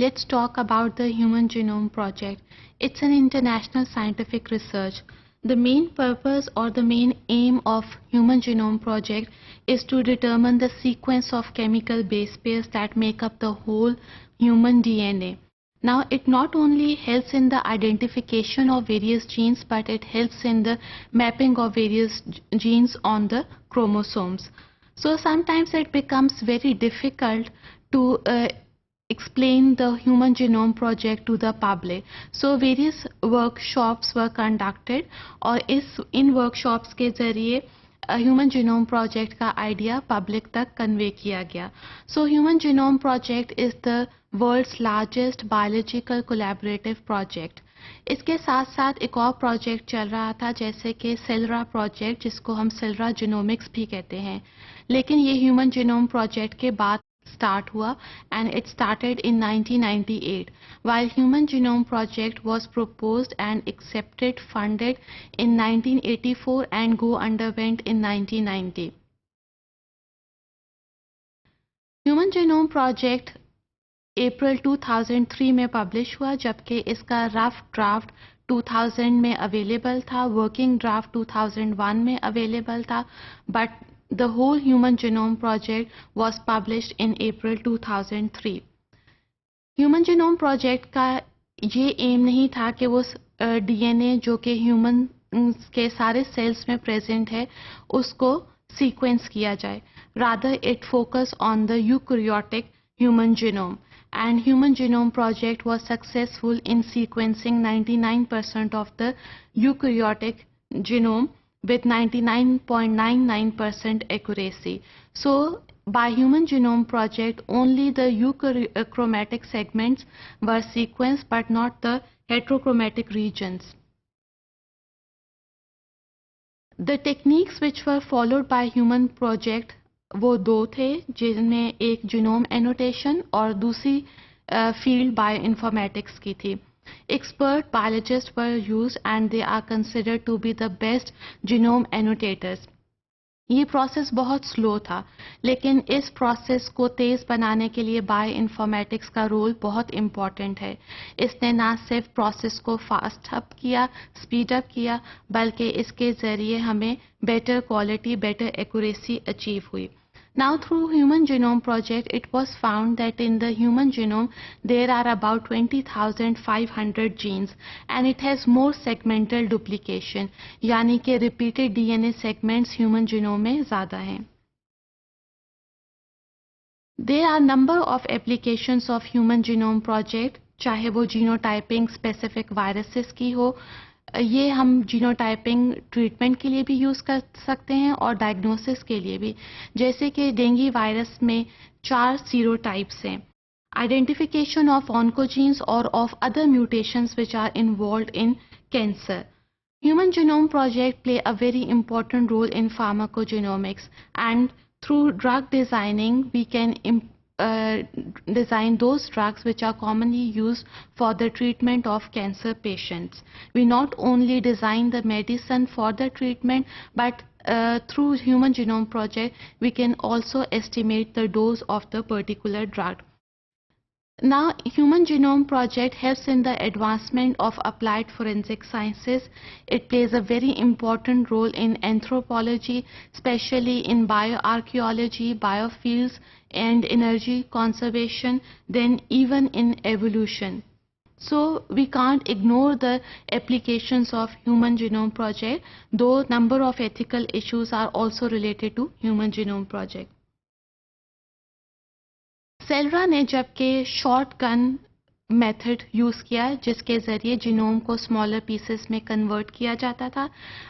let's talk about the Human Genome Project. It's an international scientific research. The main purpose or the main aim of Human Genome Project is to determine the sequence of chemical base pairs that make up the whole human DNA. Now, it not only helps in the identification of various genes, but it helps in the mapping of various genes on the chromosomes. So sometimes it becomes very difficult to explain the Human Genome Project to the public. So various workshops were conducted और इन workshops के जरिए Human Genome Project का idea public तक convey किया गया. So Human Genome Project is the world's largest biological collaborative project. इसके साथ साथ एक और प्रोजेक्ट चल रहा था जैसे कि सेलरा प्रोजेक्ट, जिसको हम सेलरा जीनोमिक्स भी कहते हैं, लेकिन ये ह्यूमन जीनोम प्रोजेक्ट के बाद start हुआ and it started in 1998, while Human Genome Project was proposed and accepted funded in 1984 and go underwent in 1990. Human Genome Project अप्रैल 2003 में पब्लिश हुआ, जबकि इसका रफ ड्राफ्ट 2000 में अवेलेबल था, वर्किंग ड्राफ्ट 2001 में अवेलेबल था, but the whole Human Genome Project was published in April 2003. Human Genome Project का ये एम नहीं था कि वो डीएनए जो कि ह्यूमन के सारे सेल्स में प्रेजेंट है उसको सीक्वेंस किया जाए. Rather it focused on the eukaryotic human genome, and Human Genome Project was successful in sequencing 99% of the eukaryotic genome with 99.99% accuracy. So by Human Genome Project, only the euchromatic segments were sequenced but not the heterochromatic regions. The techniques which were followed by Human Project वो दो थे, जिनमें एक genome annotation और दूसरी field bioinformatics की थी. Expert biologists were used and they are considered to be the best genome annotators. ये प्रोसेस बहुत स्लो था, लेकिन इस प्रोसेस को तेज़ बनाने के लिए बायोइन्फॉर्मेटिक्स का रोल बहुत इम्पॉर्टेंट है. इसने ना सिर्फ प्रोसेस को फास्ट अप किया, स्पीड अप किया, बल्कि इसके ज़रिए हमें better quality, better accuracy achieve हुई. Now through Human Genome Project, it was found that in the human genome there are about 20,500 genes and it has more segmental duplication, यानी कि repeated DNA segments human genome में ज़्यादा हैं. There are number of applications of Human Genome Project, चाहे वो genotyping specific viruses की हो, ये हम जीनोटाइपिंग ट्रीटमेंट के लिए भी यूज़ कर सकते हैं और डायग्नोसिस के लिए भी. जैसे कि डेंगू वायरस में 4 सीरोटाइप्स हैं. आइडेंटिफिकेशन ऑफ ऑन्कोजीन्स और of other mutations which are involved in cancer. Human Genome Project play a very important role in pharmacogenomics, and through drug designing we can design those drugs which are commonly used for the treatment of cancer patients. We not only design the medicine for the treatment, but through Human Genome Project we can also estimate the dose of the particular drug. Now, Human Genome Project helps in the advancement of applied forensic sciences. It plays a very important role in anthropology, especially in bioarchaeology, biofields, and energy conservation, then even in evolution. So we can't ignore the applications of Human Genome Project, though number of ethical issues are also related to Human Genome Project. Selra ने जबकि short gun method use किया, जिसके ज़रिए genome को smaller pieces में convert किया जाता था,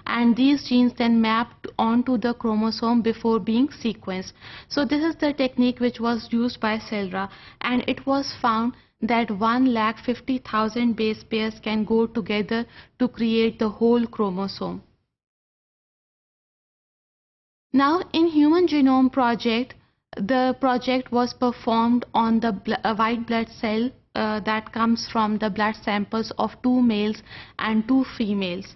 and these genes then mapped onto the chromosome before being sequenced. So this is the technique which was used by Celera, and it was found that 1,50,000 base pairs can go together to create the whole chromosome. Now in Human Genome Project, the project was performed on the white blood cell that comes from the blood samples of 2 males and 2 females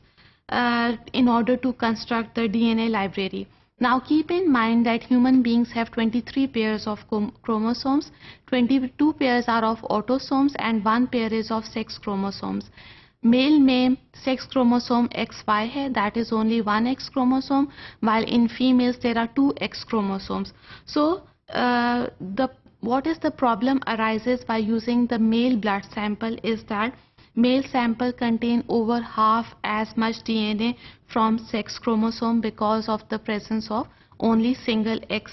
in order to construct the DNA library. Now keep in mind that human beings have 23 pairs of chromosomes, 22 pairs are of autosomes and 1 pair is of sex chromosomes. Male में sex chromosome XY है, that is only one X chromosome, while in females there are 2 X chromosomes. So what is the problem arises by using the male blood sample is that male sample contain over half as much DNA from sex chromosome because of the presence of only single X.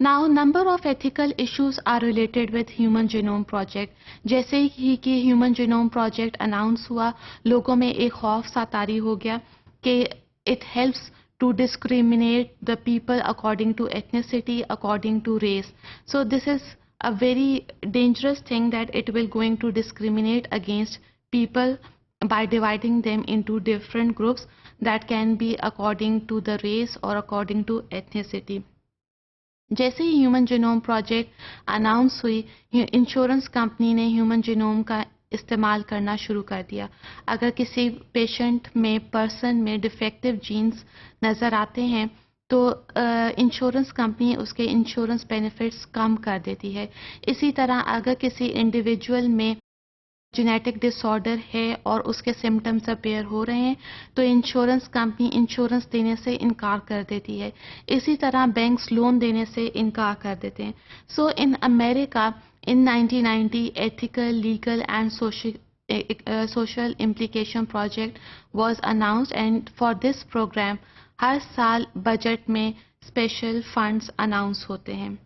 Now number of ethical issues are related with Human Genome Project. जैसे ही कि Human Genome Project announce हुआ, लोगों में एक खौफ सा तारी हो गया कि it helps to discriminate the people according to ethnicity, according to race. So this is a very dangerous thing that it will going to discriminate against people by dividing them into different groups that can be according to the race or according to ethnicity. जैसे ही human genome project announce हुई, insurance company ने human genome का इस्तेमाल करना शुरू कर दिया. अगर किसी पेशेंट में पर्सन में डिफेक्टिव जीन्स नज़र आते हैं तो इंश्योरेंस कंपनी उसके इंश्योरेंस बेनिफिट्स कम कर देती है. इसी तरह अगर किसी इंडिविजुअल में जेनेटिक डिसऑर्डर है और उसके सिम्टम्स अपीयर हो रहे हैं तो इंश्योरेंस कंपनी इंश्योरेंस देने से इनकार कर देती है. इसी तरह बैंक्स लोन देने से इनकार कर देते हैं. सो in America in 1990 ethical, legal and social implication project was announced and for this program हर साल बजट में स्पेशल फंड्स अनाउंस होते हैं.